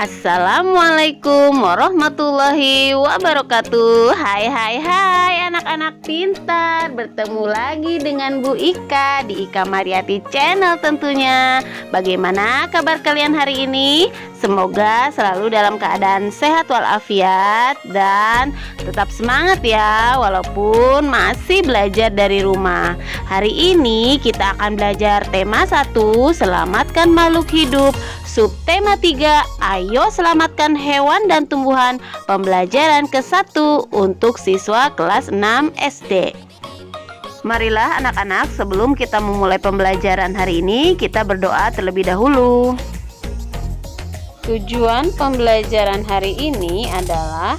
Assalamualaikum warahmatullahi wabarakatuh. Hai anak-anak pintar. Bertemu lagi dengan Bu Ika di Ika Mariati Channel tentunya. Bagaimana kabar kalian hari ini? Semoga selalu dalam keadaan sehat walafiat dan tetap semangat ya, walaupun masih belajar dari rumah. Hari ini kita akan belajar tema 1, selamatkan makhluk hidup. Subtema 3, ayo selamatkan hewan dan tumbuhan. Pembelajaran ke-1 untuk siswa kelas 6 SD. Marilah anak-anak, sebelum kita memulai pembelajaran hari ini, kita berdoa terlebih dahulu. Tujuan pembelajaran hari ini adalah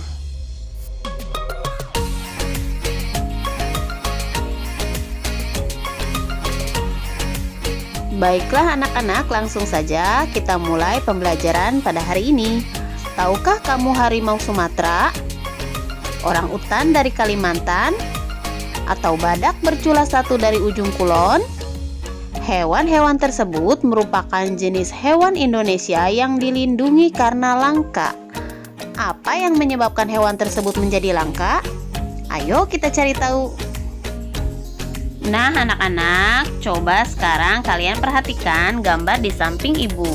baiklah anak-anak, langsung saja kita mulai pembelajaran pada hari ini. Tahukah kamu harimau Sumatera, orang utan dari Kalimantan, atau badak bercula satu dari ujung kulon? Hewan-hewan tersebut merupakan jenis hewan Indonesia yang dilindungi karena langka. Apa yang menyebabkan hewan tersebut menjadi langka? Ayo kita cari tahu. Nah anak-anak, coba sekarang kalian perhatikan gambar di samping ibu.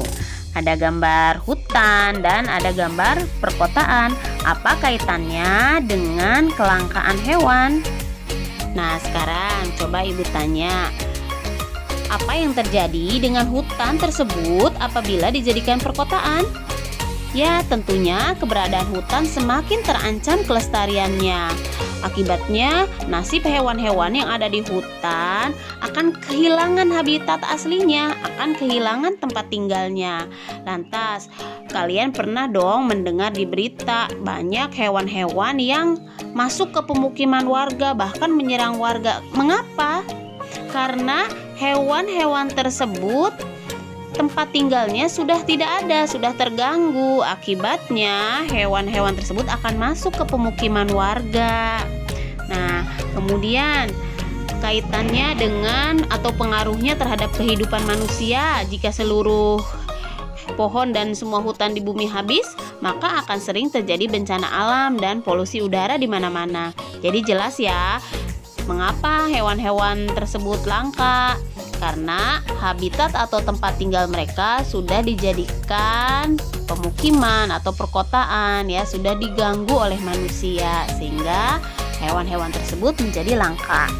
Ada gambar hutan dan ada gambar perkotaan. Apa kaitannya dengan kelangkaan hewan? Nah sekarang coba ibu tanya, apa yang terjadi dengan hutan tersebut apabila dijadikan perkotaan? Ya, tentunya keberadaan hutan semakin terancam kelestariannya. Akibatnya, nasib hewan-hewan yang ada di hutan akan kehilangan habitat aslinya, akan kehilangan tempat tinggalnya. Lantas, kalian pernah dong mendengar di berita banyak hewan-hewan yang masuk ke pemukiman warga, bahkan menyerang warga. Mengapa? Karena hewan-hewan tersebut tempat tinggalnya sudah tidak ada, sudah terganggu. Akibatnya hewan-hewan tersebut akan masuk ke pemukiman warga. Nah, kemudian kaitannya dengan atau pengaruhnya terhadap kehidupan manusia. Jika seluruh pohon dan semua hutan di bumi habis, maka akan sering terjadi bencana alam dan polusi udara di mana-mana. Jadi jelas ya, mengapa hewan-hewan tersebut langka? Karena habitat atau tempat tinggal mereka sudah dijadikan pemukiman atau perkotaan ya, sudah diganggu oleh manusia sehingga hewan-hewan tersebut menjadi langka.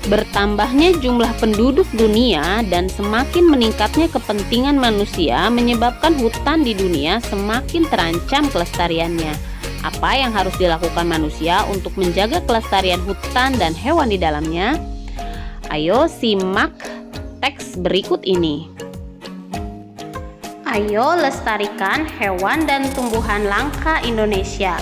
Bertambahnya jumlah penduduk dunia dan semakin meningkatnya kepentingan manusia menyebabkan hutan di dunia semakin terancam kelestariannya. Apa yang harus dilakukan manusia untuk menjaga kelestarian hutan dan hewan di dalamnya? Ayo simak teks berikut ini. Ayo lestarikan hewan dan tumbuhan langka Indonesia.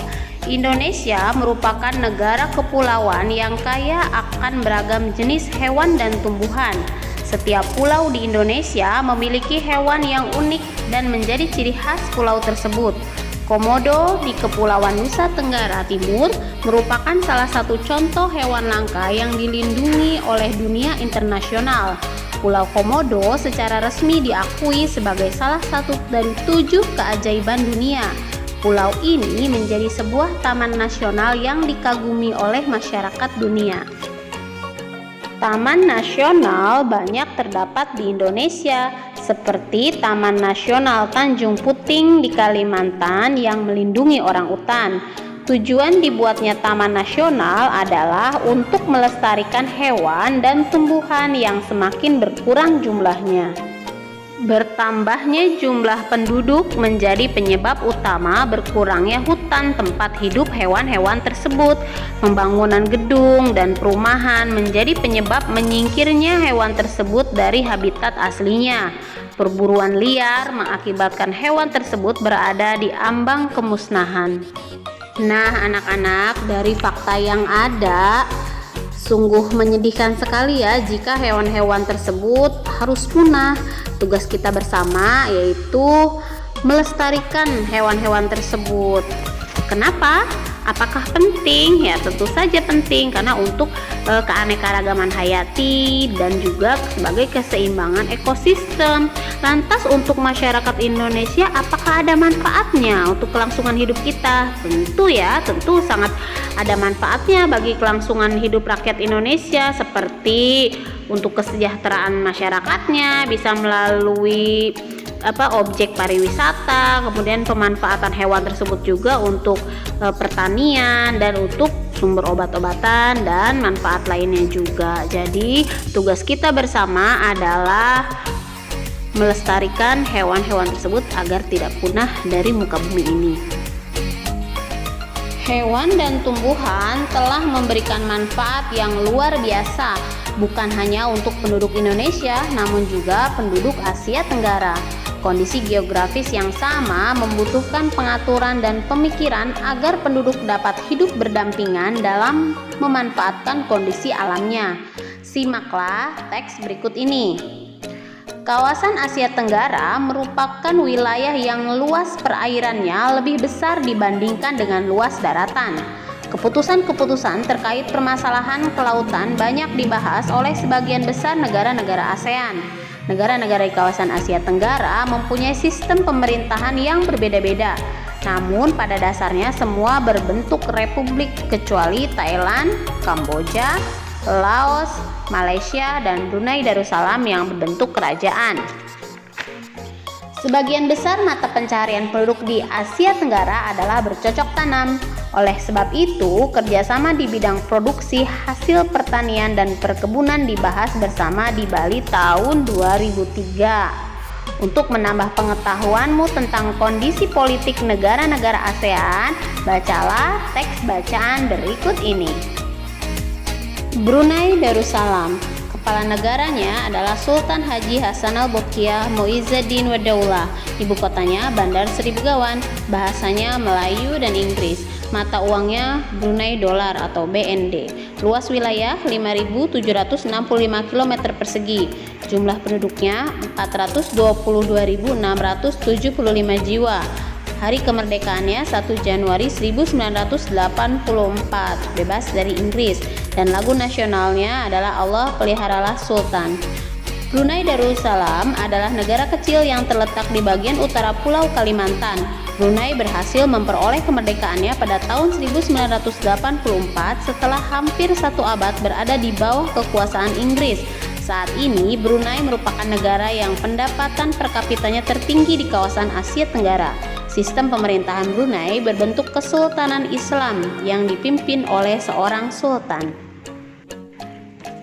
Indonesia merupakan negara kepulauan yang kaya akan beragam jenis hewan dan tumbuhan. Setiap pulau di Indonesia memiliki hewan yang unik dan menjadi ciri khas pulau tersebut. Komodo di Kepulauan Nusa Tenggara Timur merupakan salah satu contoh hewan langka yang dilindungi oleh dunia internasional. Pulau Komodo secara resmi diakui sebagai salah satu dari 7 keajaiban dunia. Pulau ini menjadi sebuah taman nasional yang dikagumi oleh masyarakat dunia. Taman nasional banyak terdapat di Indonesia, seperti Taman Nasional Tanjung Puting di Kalimantan yang melindungi orang utan. Tujuan dibuatnya taman nasional adalah untuk melestarikan hewan dan tumbuhan yang semakin berkurang jumlahnya. Bertambahnya jumlah penduduk menjadi penyebab utama berkurangnya hutan tempat hidup hewan-hewan tersebut. Pembangunan gedung dan perumahan menjadi penyebab menyingkirnya hewan tersebut dari habitat aslinya. Perburuan liar mengakibatkan hewan tersebut berada di ambang kemusnahan. Nah, anak-anak, dari fakta yang ada, sungguh menyedihkan sekali ya jika hewan-hewan tersebut harus punah. Tugas kita bersama yaitu melestarikan hewan-hewan tersebut. Kenapa? Apakah penting? Ya tentu saja penting, karena untuk keanekaragaman hayati dan juga sebagai keseimbangan ekosistem. Lantas untuk masyarakat Indonesia, apakah ada manfaatnya untuk kelangsungan hidup kita? Tentu sangat ada manfaatnya bagi kelangsungan hidup rakyat Indonesia, seperti untuk kesejahteraan masyarakatnya bisa melalui objek pariwisata, kemudian pemanfaatan hewan tersebut juga untuk pertanian dan untuk sumber obat-obatan dan manfaat lainnya juga. Jadi tugas kita bersama adalah melestarikan hewan-hewan tersebut agar tidak punah dari muka bumi ini. Hewan dan tumbuhan telah memberikan manfaat yang luar biasa, bukan hanya untuk penduduk Indonesia, namun juga penduduk Asia Tenggara. Kondisi geografis yang sama membutuhkan pengaturan dan pemikiran agar penduduk dapat hidup berdampingan dalam memanfaatkan kondisi alamnya. Simaklah teks berikut ini. Kawasan Asia Tenggara merupakan wilayah yang luas perairannya lebih besar dibandingkan dengan luas daratan. Keputusan-keputusan terkait permasalahan kelautan banyak dibahas oleh sebagian besar negara-negara ASEAN. Negara-negara di kawasan Asia Tenggara mempunyai sistem pemerintahan yang berbeda-beda. Namun pada dasarnya semua berbentuk republik kecuali Thailand, Kamboja, Laos, Malaysia, dan Brunei Darussalam yang berbentuk kerajaan. Sebagian besar mata pencaharian penduduk di Asia Tenggara adalah bercocok tanam. Oleh sebab itu, kerjasama di bidang produksi hasil pertanian dan perkebunan dibahas bersama di Bali tahun 2003. Untuk menambah pengetahuanmu tentang kondisi politik negara-negara ASEAN, bacalah teks bacaan berikut ini. Brunei Darussalam. Kepala negaranya adalah Sultan Haji Hassanal Bolkiah Muizzuddin Wadaulah. Ibu kotanya Bandar Seri Begawan. Bahasanya Melayu dan Inggris. Mata uangnya Brunei Dolar atau BND. Luas wilayah 5.765 km persegi. Jumlah penduduknya 422.675 jiwa. Hari kemerdekaannya 1 Januari 1984, bebas dari Inggris, dan lagu nasionalnya adalah Allah Peliharalah Sultan. Brunei Darussalam adalah negara kecil yang terletak di bagian utara Pulau Kalimantan. Brunei berhasil memperoleh kemerdekaannya pada tahun 1984 setelah hampir satu abad berada di bawah kekuasaan Inggris. Saat ini Brunei merupakan negara yang pendapatan per kapitanya tertinggi di kawasan Asia Tenggara. Sistem pemerintahan Brunei berbentuk kesultanan Islam yang dipimpin oleh seorang sultan.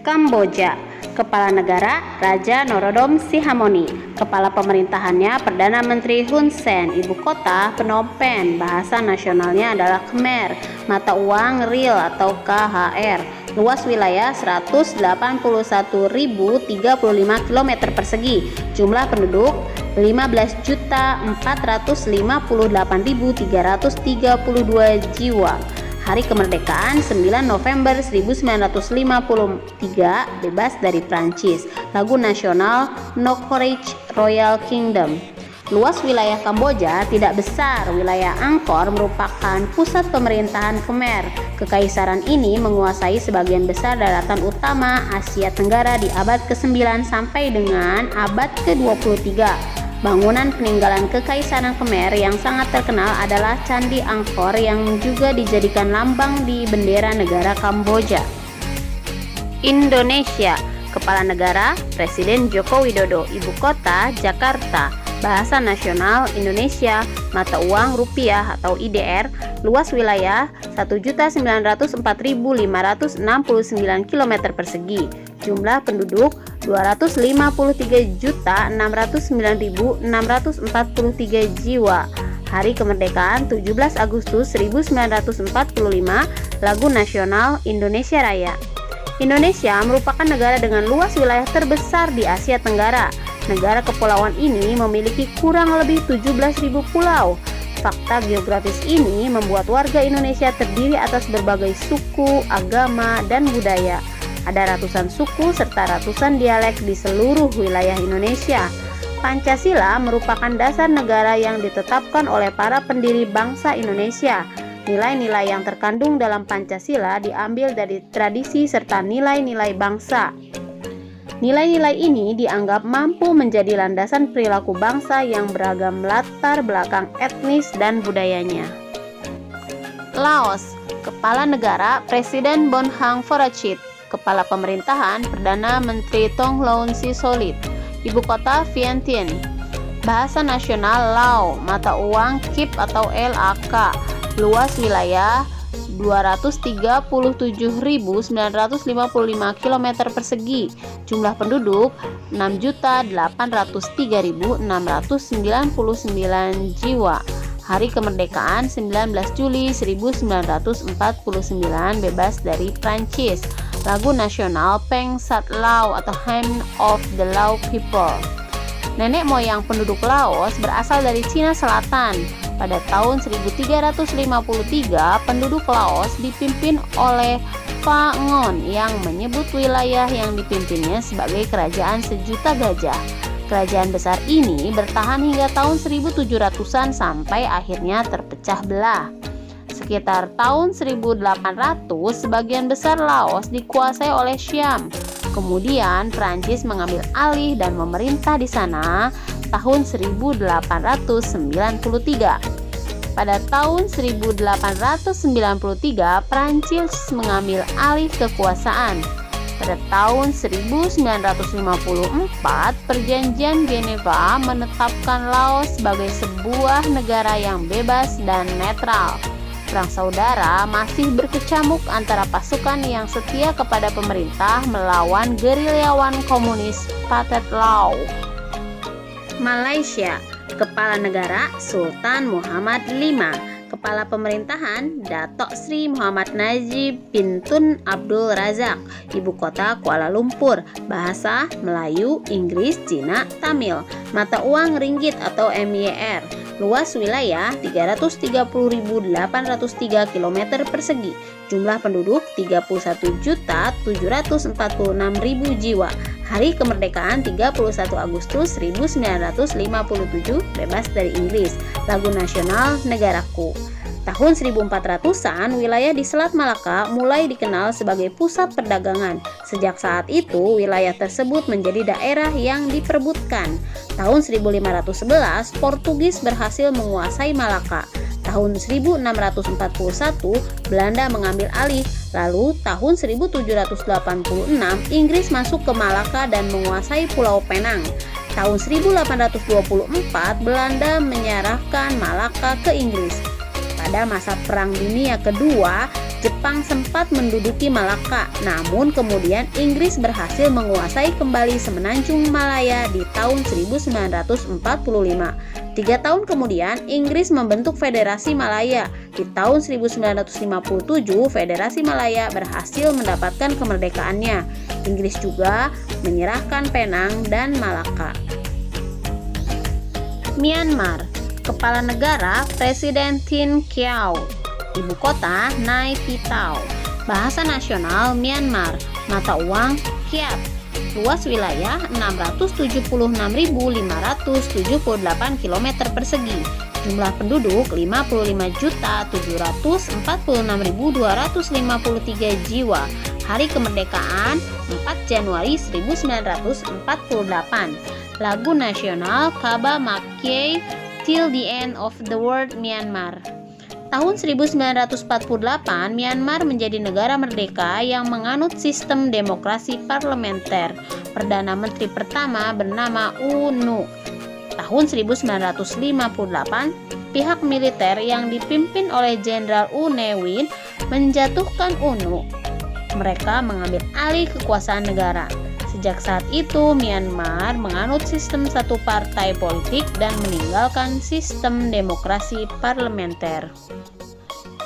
Kamboja. Kepala negara Raja Norodom Sihamoni. Kepala pemerintahannya Perdana Menteri Hun Sen. Ibu kota Phnom Penh. Bahasa nasionalnya adalah Khmer. Mata uang Riel atau KHR. Luas wilayah 181.035 km persegi. Jumlah penduduk 15.458.332 jiwa. Hari kemerdekaan 9 November 1953, bebas dari Prancis. Lagu nasional No Courage Royal Kingdom. Luas wilayah Kamboja tidak besar. Wilayah Angkor merupakan pusat pemerintahan Khmer. Kekaisaran ini menguasai sebagian besar daratan utama Asia Tenggara di abad ke-9 sampai dengan abad ke-23. Bangunan peninggalan Kekaisaran Khmer yang sangat terkenal adalah Candi Angkor yang juga dijadikan lambang di bendera negara Kamboja. Indonesia. Kepala negara Presiden Joko Widodo. Ibu kota Jakarta. Bahasa nasional Indonesia. Mata uang rupiah atau IDR. Luas wilayah 1.904.569 km persegi. Jumlah penduduk 253.609.643 jiwa. Hari kemerdekaan 17 Agustus 1945. Lagu nasional Indonesia Raya. Indonesia merupakan negara dengan luas wilayah terbesar di Asia Tenggara. Negara kepulauan ini memiliki kurang lebih 17.000 pulau. Fakta geografis ini membuat warga Indonesia terdiri atas berbagai suku, agama, dan budaya. Ada ratusan suku serta ratusan dialek di seluruh wilayah Indonesia. Pancasila merupakan dasar negara yang ditetapkan oleh para pendiri bangsa Indonesia. Nilai-nilai yang terkandung dalam Pancasila diambil dari tradisi serta nilai-nilai bangsa. Nilai-nilai ini dianggap mampu menjadi landasan perilaku bangsa yang beragam latar belakang etnis dan budayanya. Laos, Kepala Negara Presiden Bonhang Vorachit, Kepala Pemerintahan Perdana Menteri Thongloun Sisoulith, Ibu kota Vientiane. Bahasa nasional Lao, mata uang KIP atau LAK. Luas wilayah 237.955 km persegi. Jumlah penduduk 6.803.699 jiwa. Hari kemerdekaan 19 Juli 1949, bebas dari Prancis. Lagu nasional Peng Sat Lao atau Hymn of the Lao People. Nenek moyang penduduk Laos berasal dari Cina Selatan. Pada tahun 1353, penduduk Laos dipimpin oleh Pha Ngon yang menyebut wilayah yang dipimpinnya sebagai Kerajaan Sejuta Gajah. Kerajaan besar ini bertahan hingga tahun 1700-an sampai akhirnya terpecah belah. Sekitar tahun 1800, sebagian besar Laos dikuasai oleh Siam. Kemudian Prancis mengambil alih dan memerintah di sana tahun 1893. Pada tahun 1893, Prancis mengambil alih kekuasaan. Pada tahun 1954, Perjanjian Geneva menetapkan Laos sebagai sebuah negara yang bebas dan netral. Perang saudara masih berkecamuk antara pasukan yang setia kepada pemerintah melawan gerilyawan komunis Pathet Lao. Malaysia, Kepala Negara Sultan Muhammad V, Kepala Pemerintahan Datuk Sri Muhammad Najib bin Tun Abdul Razak, Ibu kota Kuala Lumpur. Bahasa Melayu, Inggris, Cina, Tamil. Mata uang ringgit atau MYR. Luas wilayah 330.803 km persegi. Jumlah penduduk 31.746.000 jiwa. Hari kemerdekaan 31 Agustus 1957, bebas dari Inggris. Lagu nasional Negaraku. Tahun 1400-an, wilayah di Selat Malaka mulai dikenal sebagai pusat perdagangan. Sejak saat itu, wilayah tersebut menjadi daerah yang diperebutkan. Tahun 1511, Portugis berhasil menguasai Malaka. Tahun 1641, Belanda mengambil alih. Lalu, tahun 1786, Inggris masuk ke Malaka dan menguasai Pulau Penang. Tahun 1824, Belanda menyerahkan Malaka ke Inggris. Pada masa Perang Dunia Kedua, Jepang sempat menduduki Malaka, namun kemudian Inggris berhasil menguasai kembali semenanjung Malaya di tahun 1945. 3 tahun kemudian, Inggris membentuk Federasi Malaya. Di tahun 1957, Federasi Malaya berhasil mendapatkan kemerdekaannya. Inggris juga menyerahkan Penang dan Malaka. Myanmar, Kepala Negara Presiden Tin Khiau, Ibu kota Nay Pyi Taw. Bahasa nasional Myanmar, mata uang Kyat. Luas wilayah 676.578 km persegi. Jumlah penduduk 55.746.253 jiwa. Hari kemerdekaan 4 Januari 1948. Lagu nasional Kaba Makiai Till the End of the World Myanmar. Tahun 1948, Myanmar menjadi negara merdeka yang menganut sistem demokrasi parlementer. Perdana Menteri pertama bernama U Nu. Tahun 1958, pihak militer yang dipimpin oleh Jenderal U Ne Win menjatuhkan UNU. Mereka mengambil alih kekuasaan negara. Sejak saat itu, Myanmar menganut sistem satu partai politik dan meninggalkan sistem demokrasi parlementer.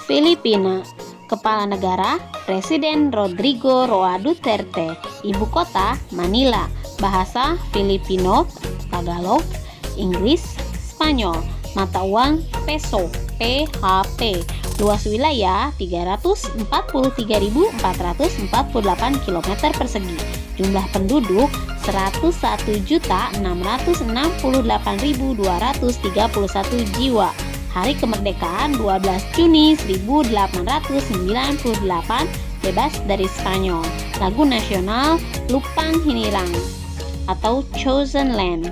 Filipina, Kepala Negara Presiden Rodrigo Roa Duterte, Ibu kota Manila. Bahasa Filipino, Tagalog, Inggris, Spanyol. Mata uang peso, PHP. Luas wilayah 343.448 km persegi. Jumlah penduduk 101.668.231 jiwa. Hari kemerdekaan 12 Juni 1898, bebas dari Spanyol. Lagu nasional Lupang Hinirang atau Chosen Land.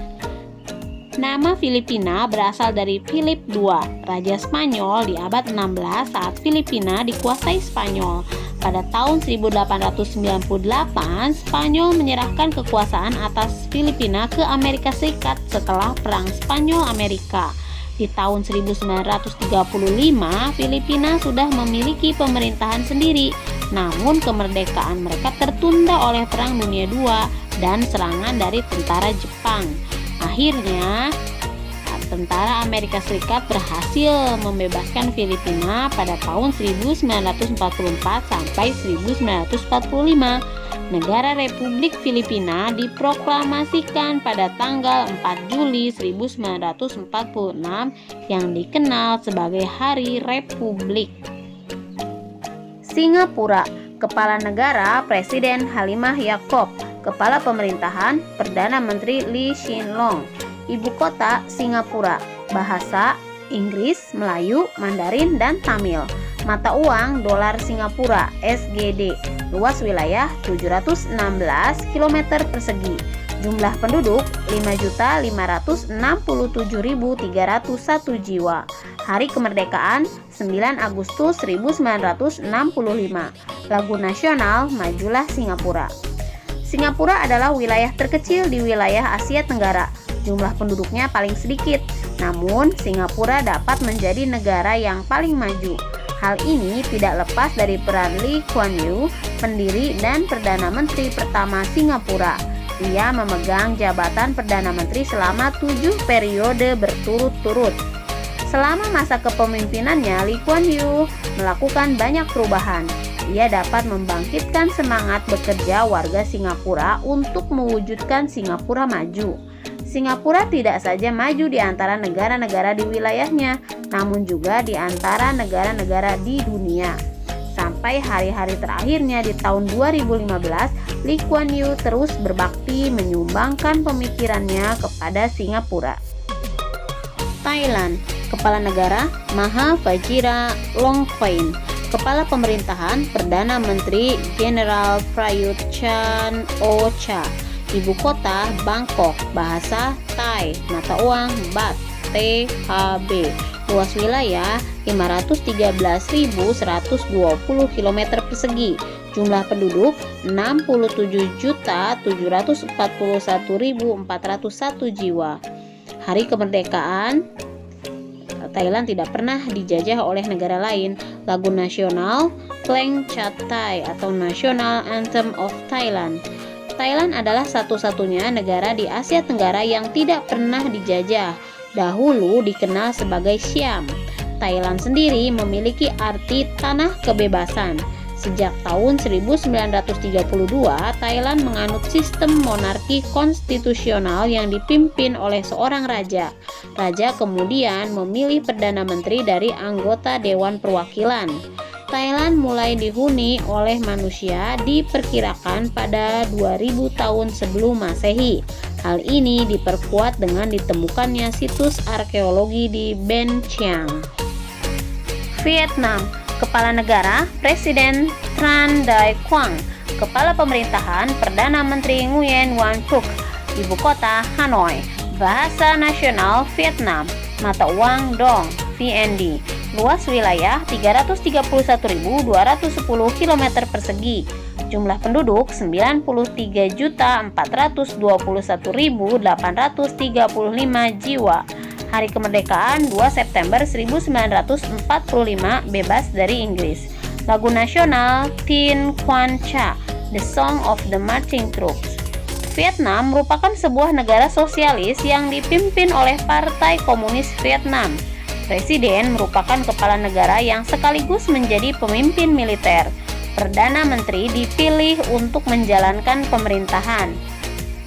Nama Filipina berasal dari Philip II, Raja Spanyol di abad 16 saat Filipina dikuasai Spanyol. Pada tahun 1898, Spanyol menyerahkan kekuasaan atas Filipina ke Amerika Serikat setelah Perang Spanyol-Amerika. Di tahun 1935, Filipina sudah memiliki pemerintahan sendiri, namun kemerdekaan mereka tertunda oleh Perang Dunia II dan serangan dari tentara Jepang. Akhirnya, tentara Amerika Serikat berhasil membebaskan Filipina pada tahun 1944 sampai 1945. Negara Republik Filipina diproklamasikan pada tanggal 4 Juli 1946 yang dikenal sebagai Hari Republik. Singapura, Kepala Negara Presiden Halimah Yacob, Kepala Pemerintahan Perdana Menteri Lee Hsien Loong. Ibu kota Singapura, bahasa Inggris, Melayu, Mandarin, dan Tamil. Mata uang dolar Singapura SGD. Luas wilayah 716 km persegi. Jumlah penduduk 5.567.301 jiwa. Hari kemerdekaan 9 Agustus 1945. Lagu nasional Majulah Singapura. Singapura adalah wilayah terkecil di wilayah Asia Tenggara. Jumlah penduduknya paling sedikit, namun Singapura dapat menjadi negara yang paling maju. Hal ini tidak lepas dari peran Lee Kuan Yew, pendiri dan Perdana Menteri pertama Singapura. Ia memegang jabatan Perdana Menteri selama 7 periode berturut-turut. Selama masa kepemimpinannya, Lee Kuan Yew melakukan banyak perubahan. Ia dapat membangkitkan semangat bekerja warga Singapura untuk mewujudkan Singapura maju. Singapura tidak saja maju di antara negara-negara di wilayahnya, namun juga di antara negara-negara di dunia. Sampai hari-hari terakhirnya di tahun 2015, Lee Kuan Yew terus berbakti menyumbangkan pemikirannya kepada Singapura. Thailand, Kepala Negara Maha Vajiralongkorn, Kepala Pemerintahan Perdana Menteri General Prayut Chan-o-cha. Ibu kota Bangkok, bahasa Thai, mata uang Baht, THB. Luas wilayah 513.120 km persegi. Jumlah penduduk 67.741.401 jiwa. Hari kemerdekaan Thailand tidak pernah dijajah oleh negara lain. Lagu nasional Kleng Chat Thai atau National Anthem of Thailand. Thailand adalah satu-satunya negara di Asia Tenggara yang tidak pernah dijajah. Dahulu dikenal sebagai Siam. Thailand sendiri memiliki arti tanah kebebasan. Sejak tahun 1932, Thailand menganut sistem monarki konstitusional yang dipimpin oleh seorang raja. Raja kemudian memilih Perdana Menteri dari anggota Dewan Perwakilan. Thailand mulai dihuni oleh manusia diperkirakan pada 2000 tahun sebelum Masehi. Hal ini diperkuat dengan ditemukannya situs arkeologi di Ben Chiang. Vietnam, Kepala Negara Presiden Tran Dai Quang, Kepala Pemerintahan Perdana Menteri Nguyen Van Phuc, Ibu kota Hanoi, bahasa nasional Vietnam, mata uang Dong, VND. Luas wilayah 331.210 km persegi. Jumlah penduduk 93.421.835 jiwa. Hari kemerdekaan 2 September 1945, bebas dari Inggris. Lagu nasional Tin Quan Cha, The Song of the Marching Troops. Vietnam merupakan sebuah negara sosialis yang dipimpin oleh Partai Komunis Vietnam. Presiden merupakan kepala negara yang sekaligus menjadi pemimpin militer. Perdana Menteri dipilih untuk menjalankan pemerintahan.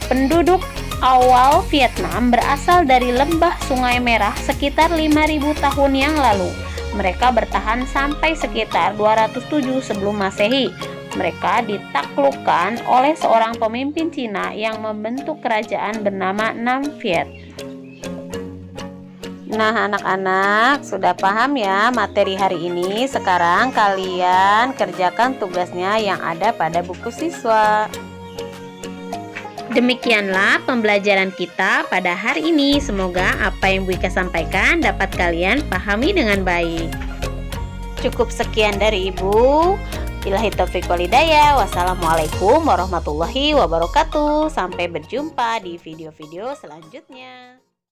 Penduduk awal Vietnam berasal dari lembah Sungai Merah sekitar 5.000 tahun yang lalu. Mereka bertahan sampai sekitar 207 sebelum Masehi. Mereka ditaklukkan oleh seorang pemimpin Cina yang membentuk kerajaan bernama Nam Viet. Nah, anak-anak sudah paham ya materi hari ini. Sekarang kalian kerjakan tugasnya yang ada pada buku siswa. Demikianlah pembelajaran kita pada hari ini. Semoga apa yang Bu Ika sampaikan dapat kalian pahami dengan baik. Cukup sekian dari Ibu. Billahi taufiq wal hidayah. Wassalamualaikum warahmatullahi wabarakatuh. Sampai berjumpa di video-video selanjutnya.